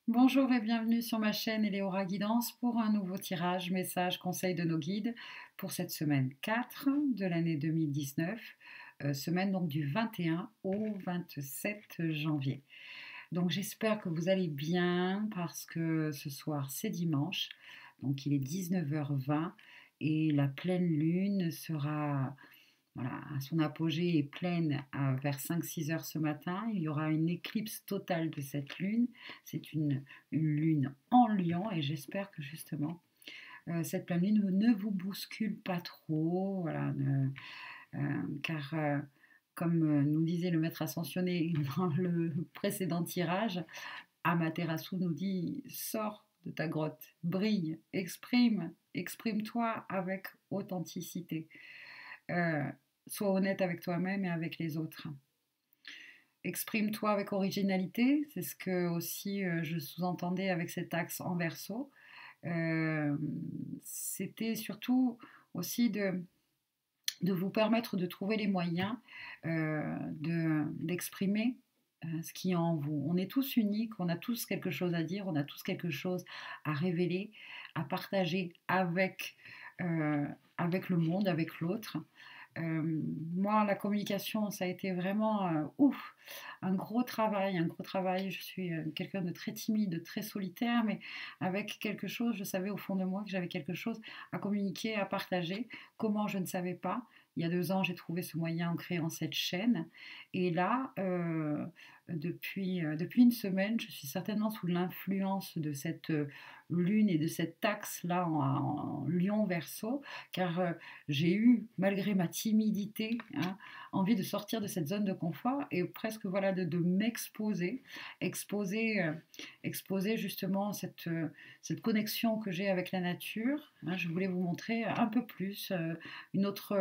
Bonjour et bienvenue sur ma chaîne Eleora Guidance pour un nouveau tirage, message, conseil de nos guides pour cette semaine 4 de l'année 2019, semaine donc du 21 au 27 janvier. Donc j'espère que vous allez bien parce que ce soir c'est dimanche, donc il est 19h20 et la pleine lune sera voilà, à son apogée est pleine vers 5-6 heures ce matin. Il y aura une éclipse totale de cette lune. C'est une lune en lion et j'espère que justement cette pleine lune ne vous bouscule pas trop. Voilà, car comme nous disait le maître ascensionné dans le précédent tirage, Amaterasu nous dit sors de ta grotte, brille, exprime-toi avec authenticité. Euh, Sois honnête avec toi-même et avec les autres. Exprime-toi avec originalité, c'est ce que aussi je sous-entendais avec cet axe en verso. C'était surtout aussi de vous permettre de trouver les moyens d'exprimer ce qui est en vous. On est tous uniques, on a tous quelque chose à dire, on a tous quelque chose à révéler, à partager avec le monde, avec l'autre. Moi, la communication, ça a été vraiment ouf, un gros travail. Je suis quelqu'un de très timide, de très solitaire, mais avec quelque chose, je savais au fond de moi que j'avais quelque chose à communiquer, à partager. Comment, je ne savais pas. Il y a 2 ans, j'ai trouvé ce moyen en créant cette chaîne. Et là, depuis une semaine, je suis certainement sous l'influence de cette lune et de cet axe-là en Lion Verseau, car j'ai eu, malgré ma timidité, hein, envie de sortir de cette zone de confort et presque voilà de m'exposer, exposer, exposer justement cette connexion que j'ai avec la nature. Hein. Je voulais vous montrer un peu plus une autre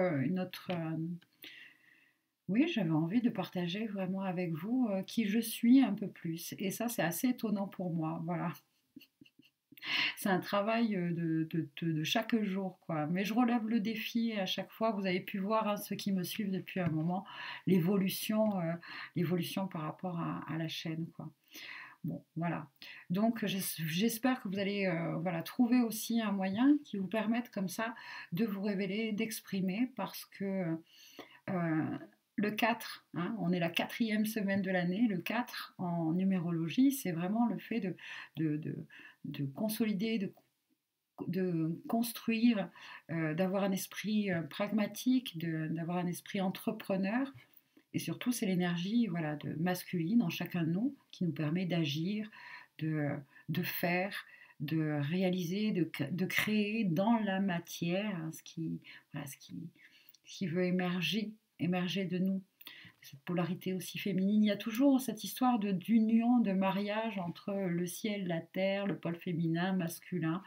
oui, j'avais envie de partager vraiment avec vous qui je suis un peu plus. Et ça, c'est assez étonnant pour moi. Voilà. C'est un travail de chaque jour, quoi. Mais je relève le défi à chaque fois. Vous avez pu voir, hein, ceux qui me suivent depuis un moment, l'évolution par rapport à la chaîne, quoi. Bon, voilà. Donc, j'espère que vous allez voilà, trouver aussi un moyen qui vous permette comme ça de vous révéler, d'exprimer, parce que euh, le 4, hein, on est la quatrième semaine de l'année, le 4 en numérologie, c'est vraiment le fait de, de, de consolider, de construire, d'avoir un esprit pragmatique, d'avoir un esprit entrepreneur. Et surtout, c'est l'énergie voilà, masculine en chacun de nous qui nous permet d'agir, de, de faire, de réaliser, de créer dans la matière hein, voilà, ce qui veut émerger de nous. Cette polarité aussi féminine. Il y a toujours cette histoire d'union, de mariage entre le ciel, la terre, le pôle féminin, masculin.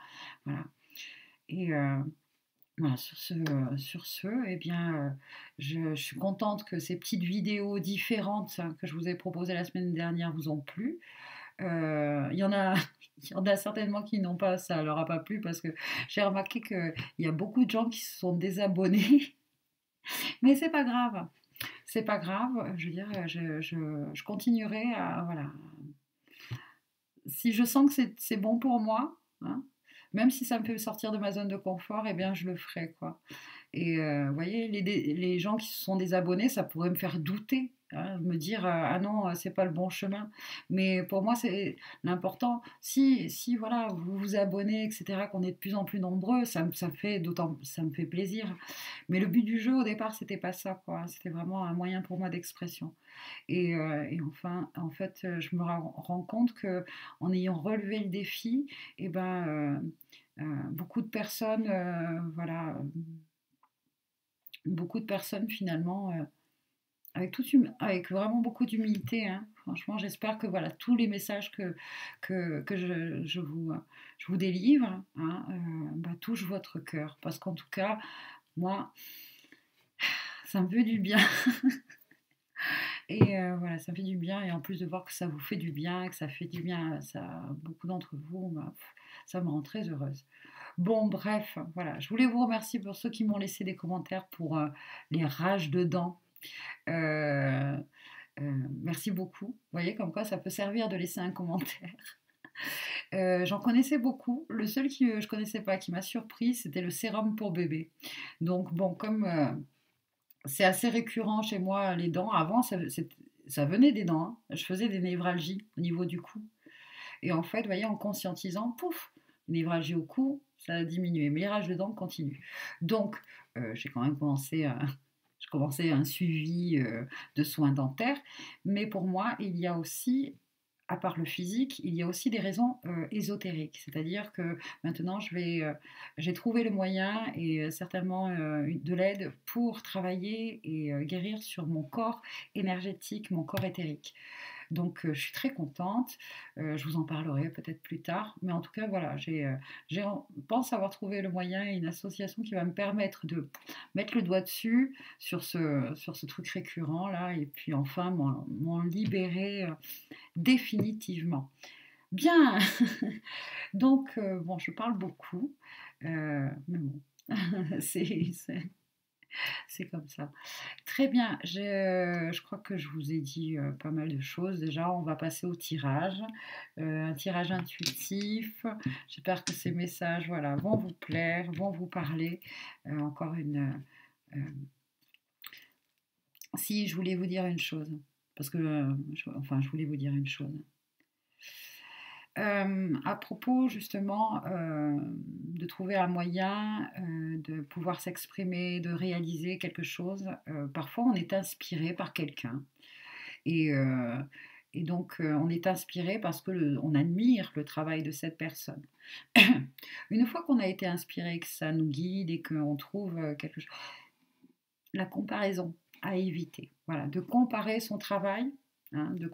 Voilà. Et voilà, sur ce eh bien, je suis contente que ces petites vidéos différentes hein, que je vous ai proposées la semaine dernière vous ont plu. Il y en a, il y en a certainement qui n'ont pas, ça leur a pas plu parce que j'ai remarqué qu'il y a beaucoup de gens qui se sont désabonnés. Mais c'est pas grave. C'est pas grave, je veux dire, je continuerai à, voilà, si je sens que c'est bon pour moi, hein, même si ça me fait sortir de ma zone de confort, eh bien je le ferai, quoi. Et vous voyez, les gens qui se sont désabonnés, ça pourrait me faire douter, hein, me dire ah non, c'est pas le bon chemin. Mais pour moi, c'est l'important. Si voilà, vous vous abonnez, etc., qu'on est de plus en plus nombreux, ça fait d'autant, ça me fait plaisir. Mais le but du jeu au départ, c'était pas ça, quoi. C'était vraiment un moyen pour moi d'expression. Et enfin, en fait, je me rends compte que en ayant relevé le défi, et ben beaucoup de personnes, voilà beaucoup de personnes finalement, avec vraiment beaucoup d'humilité, hein. Franchement, j'espère que voilà, tous les messages que je vous délivre hein, bah, touchent votre cœur. Parce qu'en tout cas, moi, ça me fait du bien. Et voilà, ça me fait du bien. Et en plus de voir que ça vous fait du bien, que ça fait du bien à beaucoup d'entre vous, bah, ça me rend très heureuse. Bon, bref, voilà. Je voulais vous remercier pour ceux qui m'ont laissé des commentaires pour les rages de dents. Euh, merci beaucoup. Vous voyez, comme quoi ça peut servir de laisser un commentaire. J'en connaissais beaucoup. Le seul que je connaissais pas, qui m'a surpris, c'était le sérum pour bébé. Donc bon, comme, c'est assez récurrent chez moi les dents, avant ça venait des dents, hein. Je faisais des névralgies au niveau du cou et en fait, vous voyez, en conscientisant, pouf! Névralgie au cou, ça a diminué, mais les rages de dents continuent. Donc, j'ai quand même commencé à je commençais un suivi, de soins dentaires, mais pour moi, il y a aussi, à part le physique, il y a aussi des raisons, ésotériques. C'est-à-dire que maintenant j'ai trouvé le moyen et certainement, de l'aide pour travailler et guérir sur mon corps énergétique, mon corps éthérique. Donc, je suis très contente, je vous en parlerai peut-être plus tard, mais en tout cas voilà, j'ai pense avoir trouvé le moyen et une association qui va me permettre de mettre le doigt dessus sur ce truc récurrent là et puis enfin m'en libérer, définitivement. Bien! Donc, bon, je parle beaucoup, mais bon, c'est c'est comme ça. Très bien, je crois que je vous ai dit, pas mal de choses. Déjà, on va passer au tirage, un tirage intuitif. J'espère que ces messages, voilà, vont vous plaire, vont vous parler. Encore une, si je voulais vous dire une chose, parce que, je voulais vous dire une chose. À propos justement, de trouver un moyen, de pouvoir s'exprimer, de réaliser quelque chose, parfois on est inspiré par quelqu'un et heu et donc on est inspiré parce que on admire le travail de cette personne. Une fois qu'on a été inspiré, que ça nous guide et qu'on trouve, quelque chose, la comparaison à éviter. Voilà, de comparer son travail, hein, de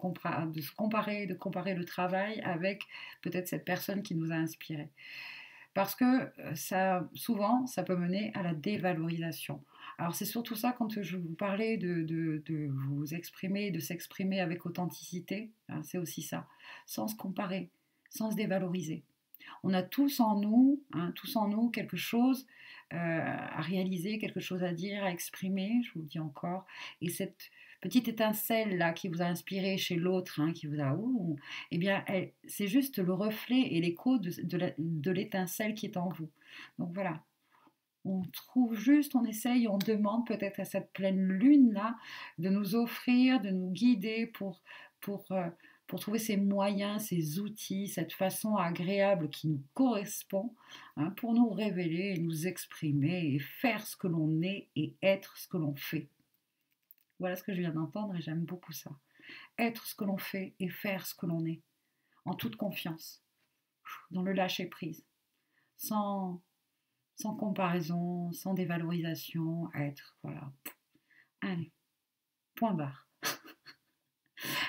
se comparer, de comparer le travail avec peut-être cette personne qui nous a inspiré. Parce que ça, souvent, ça peut mener à la dévalorisation. Alors c'est surtout ça quand je vous parlais de vous exprimer, de s'exprimer avec authenticité, hein, c'est aussi ça, sans se comparer, sans se dévaloriser. On a tous en nous, hein, tous en nous quelque chose à réaliser, quelque chose à dire, à exprimer, je vous le dis encore. Et cette petite étincelle là qui vous a inspiré chez l'autre, hein, qui vous a, ouh, eh bien, c'est juste le reflet et l'écho de l'étincelle qui est en vous. Donc voilà, on trouve juste, on essaye, on demande peut-être à cette pleine lune là de nous offrir, de nous guider pour, euh, pour trouver ces moyens, ces outils, cette façon agréable qui nous correspond, hein, pour nous révéler et nous exprimer et faire ce que l'on est et être ce que l'on fait. Voilà ce que je viens d'entendre et j'aime beaucoup ça. Être ce que l'on fait et faire ce que l'on est, en toute confiance, dans le lâcher prise, sans, sans comparaison, sans dévalorisation, être, voilà. Allez, point barre.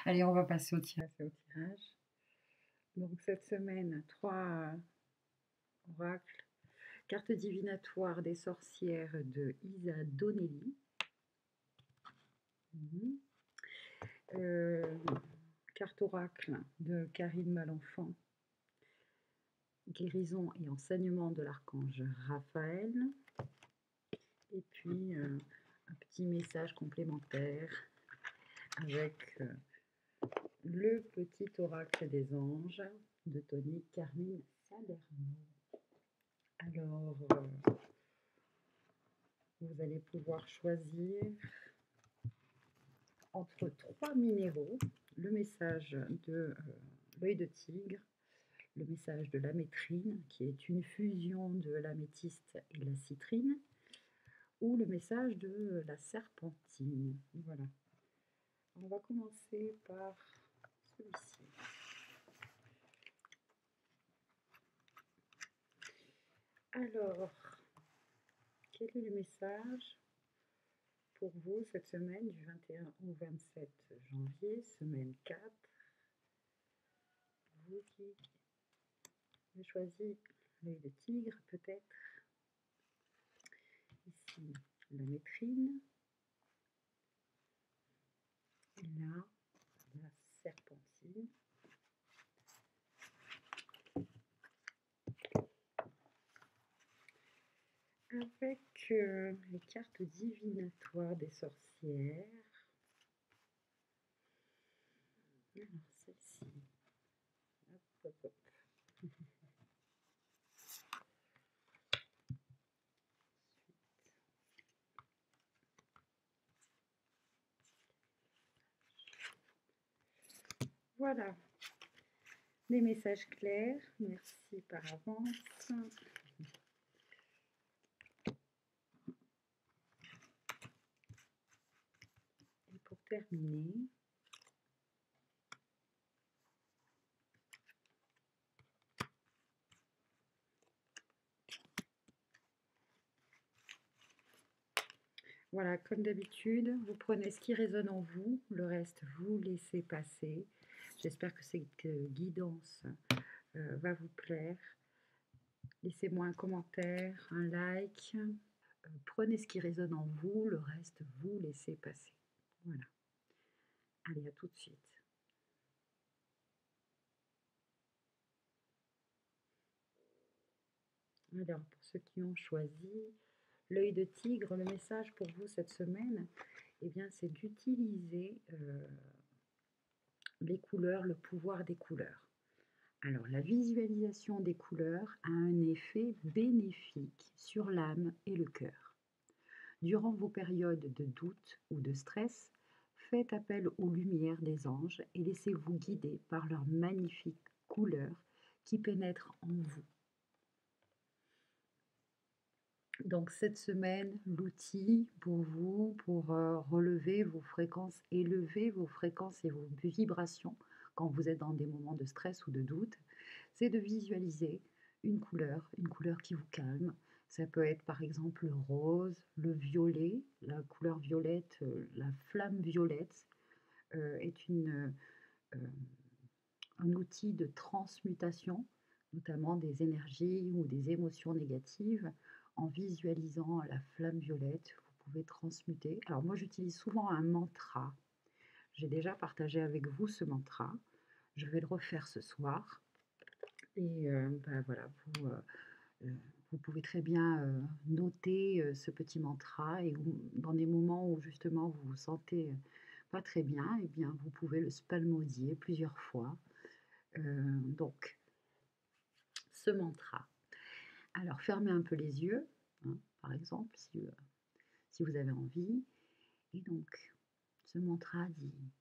Allez, on va passer au tirage. Donc cette semaine, 3 oracles. Carte divinatoire des sorcières de Isa Donnelly. Carte oracle de Karine Malenfant. Guérison et enseignement de l'archange Raphaël. Et puis un petit message complémentaire avec le petit oracle des anges de Tony Carmine Salerno. Alors, vous allez pouvoir choisir entre 3 minéraux, le message de l'œil de tigre, le message de l'amétrine, qui est une fusion de l'améthyste et la citrine, ou le message de la serpentine. Voilà. On va commencer par celui-ci. Alors, quel est le message pour vous cette semaine du 21 au 27 janvier, semaine 4? Vous qui avez choisi l'œil de tigre, peut-être. Ici, la métrine. Et là, la serpentine. Avec les cartes divinatoires des sorcières. Alors, celle-ci. Hop, hop, hop. Voilà, des messages clairs. Merci par avance. Et pour terminer, voilà, comme d'habitude, vous prenez ce qui résonne en vous, le reste, vous laissez passer. J'espère que cette guidance va vous plaire. Laissez-moi un commentaire, un like. Prenez ce qui résonne en vous, le reste, vous laissez passer. Voilà. Allez, à tout de suite. Alors, pour ceux qui ont choisi l'œil de tigre, le message pour vous cette semaine, eh bien, c'est d'utiliser les couleurs, le pouvoir des couleurs. Alors, la visualisation des couleurs a un effet bénéfique sur l'âme et le cœur. Durant vos périodes de doute ou de stress, faites appel aux lumières des anges et laissez-vous guider par leurs magnifiques couleurs qui pénètrent en vous. Donc cette semaine, l'outil pour vous, pour relever vos fréquences, élever vos fréquences et vos vibrations quand vous êtes dans des moments de stress ou de doute, c'est de visualiser une couleur qui vous calme. Ça peut être par exemple le rose, le violet, la couleur violette, la flamme violette est un outil de transmutation, notamment des énergies ou des émotions négatives. En visualisant la flamme violette, vous pouvez transmuter. Alors moi, j'utilise souvent un mantra. J'ai déjà partagé avec vous ce mantra. Je vais le refaire ce soir. Et voilà, vous pouvez très bien noter ce petit mantra et dans des moments où justement vous vous sentez pas très bien, eh bien vous pouvez le spalmodier plusieurs fois. Donc, ce mantra. Alors, fermez un peu les yeux, hein, par exemple, si vous avez envie. Et donc, ce mantra dit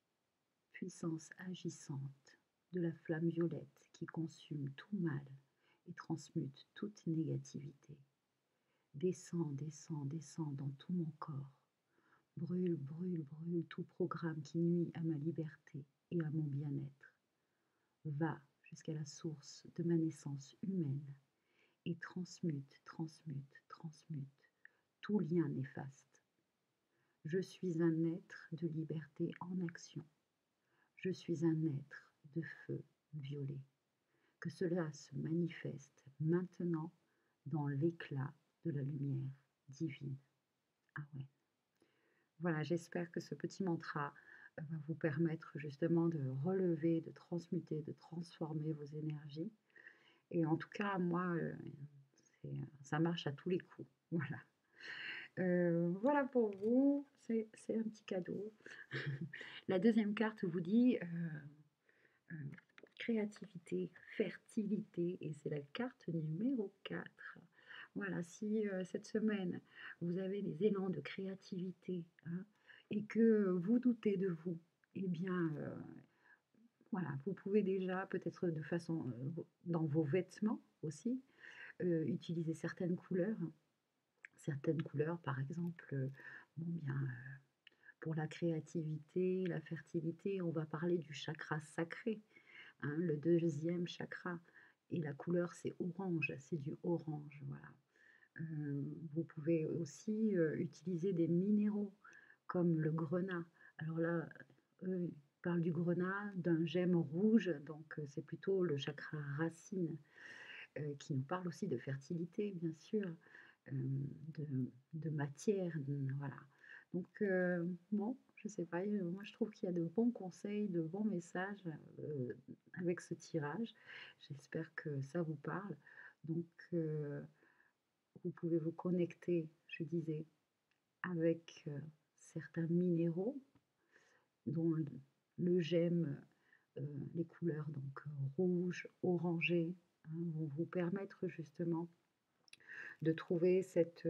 « Puissance agissante de la flamme violette qui consume tout mal et transmute toute négativité. Descends, descends, descends dans tout mon corps. Brûle, brûle, brûle tout programme qui nuit à ma liberté et à mon bien-être. Va jusqu'à la source de ma naissance humaine et transmute, transmute, transmute tout lien néfaste. Je suis un être de liberté en action. Je suis un être de feu violet. Que cela se manifeste maintenant dans l'éclat de la lumière divine. Ah ouais. Voilà, j'espère que ce petit mantra va vous permettre justement de relever, de transmuter, de transformer vos énergies. Et en tout cas, moi, ça marche à tous les coups. Voilà. Voilà pour vous, c'est un petit cadeau. La deuxième carte vous dit créativité, fertilité, et c'est la carte numéro 4. Voilà, si cette semaine, vous avez des élans de créativité hein, et que vous doutez de vous, eh bien, voilà, vous pouvez déjà, peut-être de façon, dans vos vêtements aussi, utiliser certaines couleurs. Certaines couleurs, par exemple, bon bien, pour la créativité, la fertilité, on va parler du chakra sacré, hein, le deuxième chakra. Et la couleur, c'est orange, c'est du orange, voilà. Vous pouvez aussi utiliser des minéraux comme le grenat. Alors là, eux, ils parlent du grenat, d'un gemme rouge, donc c'est plutôt le chakra racine qui nous parle aussi de fertilité, bien sûr, de matière, voilà. Donc, bon, je sais pas, moi je trouve qu'il y a de bons conseils, de bons messages avec ce tirage. J'espère que ça vous parle. Donc, vous pouvez vous connecter, je disais, avec certains minéraux, dont le gemme, les couleurs donc rouge, orangé, hein, vont vous permettre justement de trouver cette,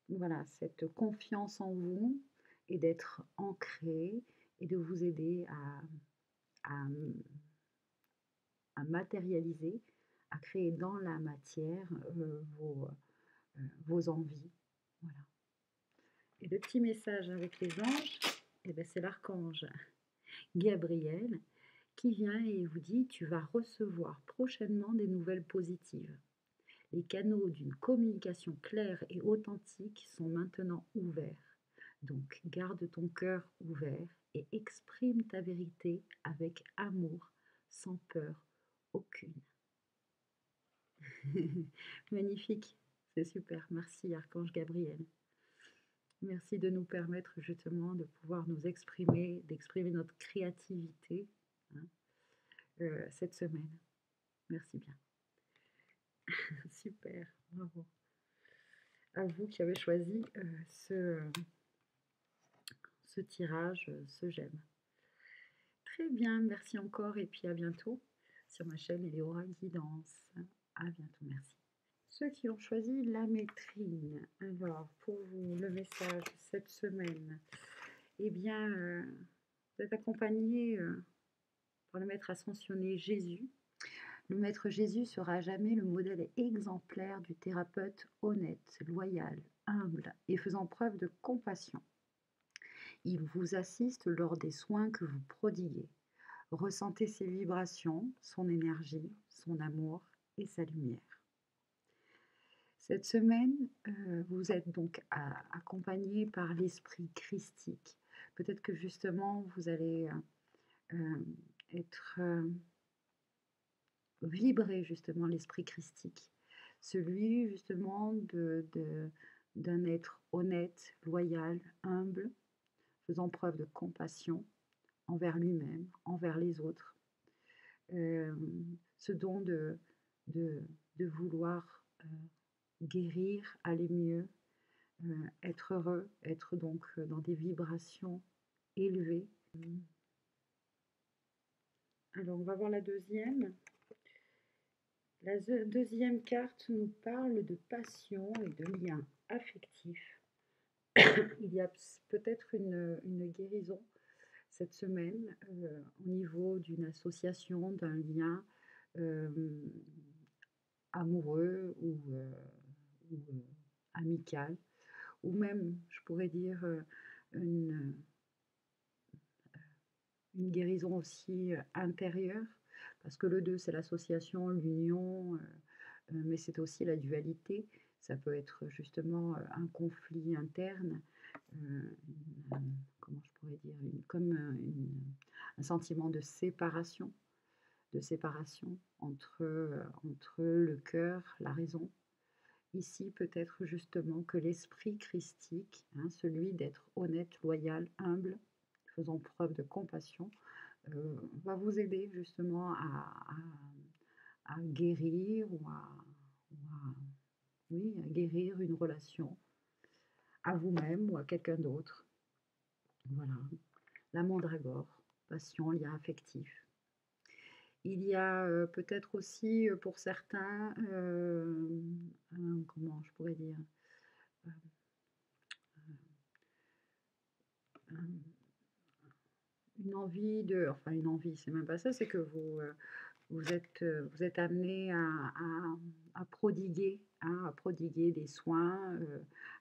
voilà, cette confiance en vous et d'être ancré et de vous aider à, à matérialiser, à créer dans la matière vos envies. Voilà. Et le petit message avec les anges, eh ben, c'est l'archange Gabriel qui vient et vous dit: tu vas recevoir prochainement des nouvelles positives. Les canaux d'une communication claire et authentique sont maintenant ouverts. Donc garde ton cœur ouvert et exprime ta vérité avec amour, sans peur aucune. Magnifique, c'est super. Merci Archange Gabriel. Merci de nous permettre justement de pouvoir nous exprimer, d'exprimer notre créativité, hein, cette semaine. Merci bien. Super, bravo. À vous qui avez choisi ce tirage, ce j'aime. Très bien, merci encore et puis à bientôt sur ma chaîne Eleora Guidance. À bientôt, merci. Ceux qui ont choisi la métrine, alors pour vous, le message cette semaine, eh bien, vous êtes accompagné par le maître ascensionné Jésus. Le maître Jésus sera à jamais le modèle exemplaire du thérapeute honnête, loyal, humble et faisant preuve de compassion. Il vous assiste lors des soins que vous prodiguez. Ressentez ses vibrations, son énergie, son amour et sa lumière. Cette semaine, vous êtes donc accompagné par l'esprit christique. Peut-être que justement, vous allez être vibrer justement l'esprit christique, celui justement d'un être honnête, loyal, humble, faisant preuve de compassion envers lui-même, envers les autres, ce don de, de vouloir guérir, aller mieux, être heureux, être donc dans des vibrations élevées. Alors on va voir la deuxième. La deuxième carte nous parle de passion et de lien affectif. Il y a peut-être une guérison cette semaine au niveau d'une association, d'un lien amoureux ou amical, ou même, je pourrais dire, une, une guérison aussi intérieure, parce que le 2, c'est l'association, l'union, mais c'est aussi la dualité. Ça peut être justement un conflit interne, comment je pourrais dire, comme un sentiment de séparation entre le cœur, la raison. Ici, peut-être justement que l'esprit christique, hein, celui d'être honnête, loyal, humble, faisant preuve de compassion, va vous aider justement à guérir oui, à guérir une relation à vous-même ou à quelqu'un d'autre. Voilà, la mandragore, passion, lien affectif. Il y a peut-être aussi pour certains, comment je pourrais dire, une envie de, enfin une envie, c'est même pas ça, c'est que vous êtes amené à prodiguer, hein, à prodiguer des soins,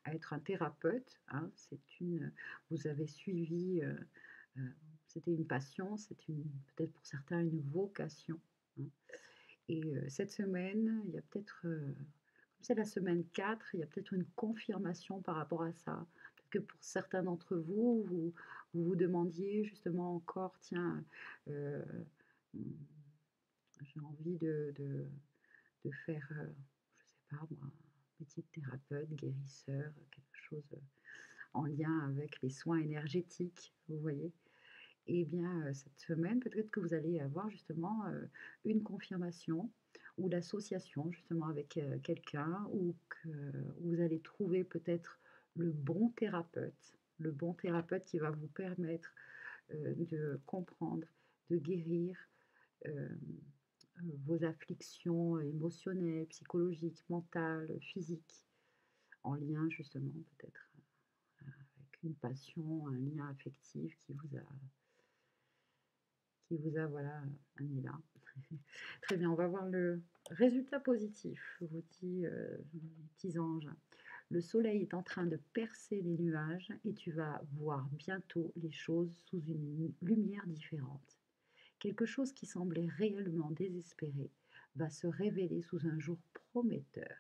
à être un thérapeute. Hein, vous avez suivi, euh, c'était une passion, peut-être pour certains une vocation. Hein. Et cette semaine, il y a peut-être, comme c'est la semaine 4, il y a peut-être une confirmation par rapport à ça. Peut-être que pour certains d'entre vous, vous demandiez justement encore, tiens, euh, j'ai envie de faire, je sais pas moi, métier de thérapeute, guérisseur, quelque chose en lien avec les soins énergétiques, vous voyez. Et bien, cette semaine, peut-être que vous allez avoir justement une confirmation ou l'association justement avec quelqu'un ou que vous allez trouver peut-être le bon thérapeute qui va vous permettre de comprendre, de guérir vos afflictions émotionnelles, psychologiques, mentales, physiques, en lien justement peut-être avec une passion, un lien affectif qui vous a, voilà, amené là. Très bien, on va voir le résultat positif, vous dit, les petits anges. Le soleil est en train de percer les nuages et tu vas voir bientôt les choses sous une lumière différente. Quelque chose qui semblait réellement désespéré va se révéler sous un jour prometteur.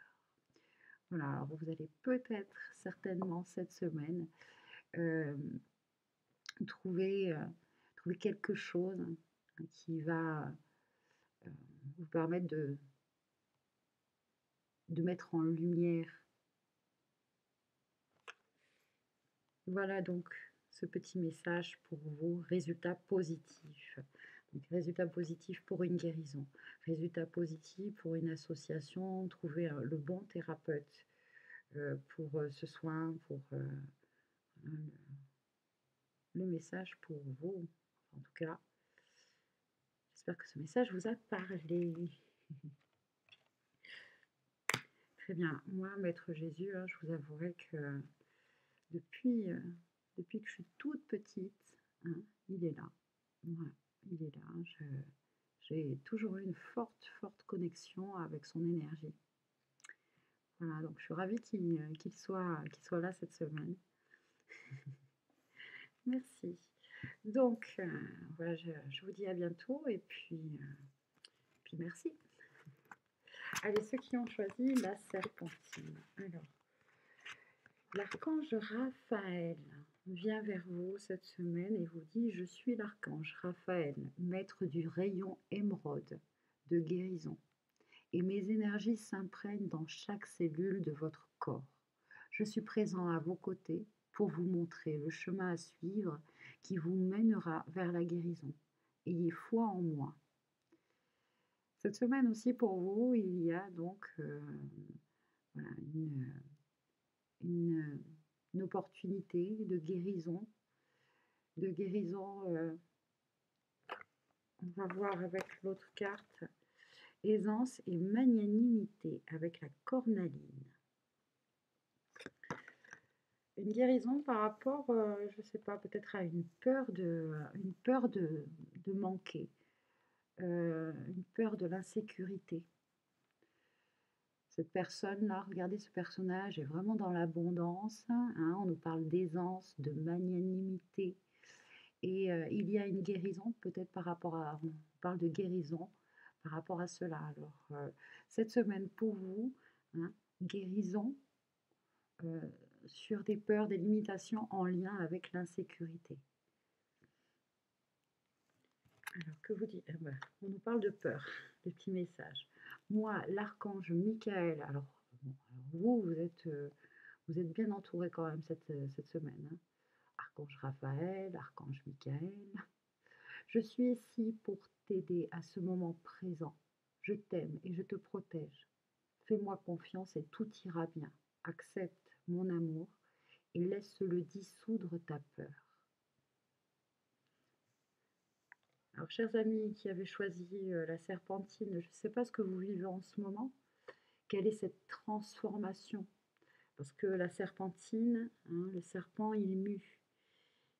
Voilà, alors vous allez peut-être, certainement cette semaine, euh, trouver, trouver quelque chose qui va vous permettre de mettre en lumière. Voilà donc ce petit message pour vous, résultat positif. Donc, résultat positif pour une guérison, résultat positif pour une association, trouver le bon thérapeute pour ce soin, pour le message pour vous. En tout cas, j'espère que ce message vous a parlé. Très bien. Moi, Maître Jésus, hein, je vous avouerai que depuis, depuis que je suis toute petite, hein, il est là. Voilà, il est là. J'ai toujours eu une forte, forte connexion avec son énergie. Voilà, donc je suis ravie qu'il soit là cette semaine. Merci. Donc, voilà, je vous dis à bientôt et puis merci. Allez, ceux qui ont choisi la serpentine. Alors, l'archange Raphaël vient vers vous cette semaine et vous dit: je suis l'archange Raphaël, maître du rayon émeraude de guérison, et mes énergies s'imprègnent dans chaque cellule de votre corps. Je suis présent à vos côtés pour vous montrer le chemin à suivre qui vous mènera vers la guérison. Ayez foi en moi. Cette semaine aussi pour vous, il y a donc voilà, une, une opportunité de guérison. On va voir avec l'autre carte, aisance et magnanimité avec la cornaline. Une guérison par rapport, je ne sais pas, peut-être à une peur de manquer, une peur de l'insécurité. Cette personne-là, regardez, ce personnage est vraiment dans l'abondance, hein, on nous parle d'aisance, de magnanimité, et il y a une guérison, peut-être par rapport à, on parle de guérison par rapport à cela. Alors, cette semaine pour vous, hein, guérison sur des peurs, des limitations en lien avec l'insécurité. Alors, que vous dites? On nous parle de peur, le petit message. Moi, l'archange Michael, alors, bon, vous êtes bien entouré quand même cette semaine. Hein. Archange Raphaël, archange Michael. Je suis ici pour t'aider à ce moment présent. Je t'aime et je te protège. Fais-moi confiance et tout ira bien. Accepte mon amour et laisse-le dissoudre ta peur. Alors, chers amis qui avez choisi la serpentine, je ne sais pas ce que vous vivez en ce moment. Quelle est cette transformation? Parce que la serpentine, hein, le serpent, il mue.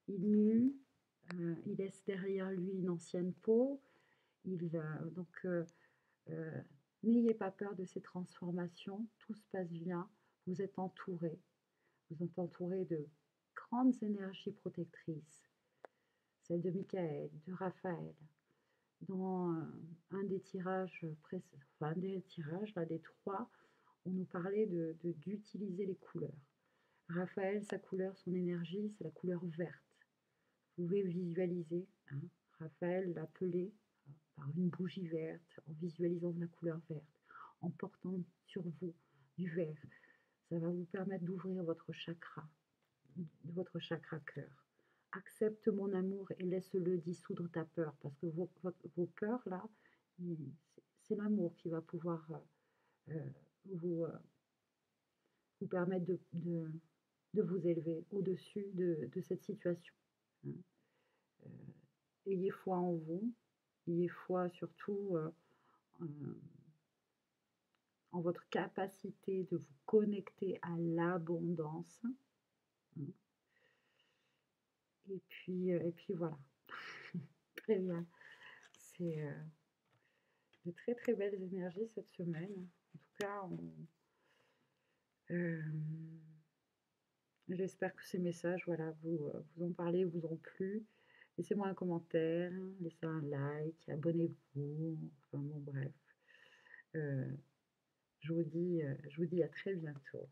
Il mue, il laisse derrière lui une ancienne peau. Donc, n'ayez pas peur de ces transformations. Tout se passe bien. Vous êtes entouré. Vous êtes entouré de grandes énergies protectrices. Celle de Michael, de Raphaël. Dans un des tirages enfin un des tirages, là, des trois, on nous parlait d'utiliser les couleurs. Raphaël, sa couleur, son énergie, c'est la couleur verte. Vous pouvez visualiser, hein, Raphaël l'appelait par une bougie verte, en visualisant la couleur verte, en portant sur vous du vert. Ça va vous permettre d'ouvrir votre chakra cœur. Accepte mon amour et laisse-le dissoudre ta peur, parce que vos peurs, là, c'est l'amour qui va pouvoir vous permettre de vous élever au-dessus de cette situation. Hein. Ayez foi en vous, ayez foi surtout en votre capacité de vous connecter à l'abondance. Hein. Et puis voilà. Très bien. c'est de très très belles énergies cette semaine. En tout cas, euh, j'espère que ces messages, voilà, vous ont parlé, vous ont plu. Laissez-moi un commentaire, laissez un like, abonnez-vous. Enfin bon, bref. Euh, je vous dis à très bientôt.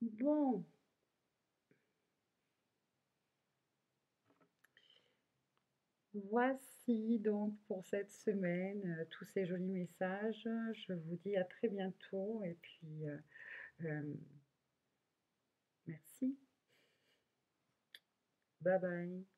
Bon, voici donc pour cette semaine tous ces jolis messages. Je vous dis à très bientôt et puis merci. Bye bye.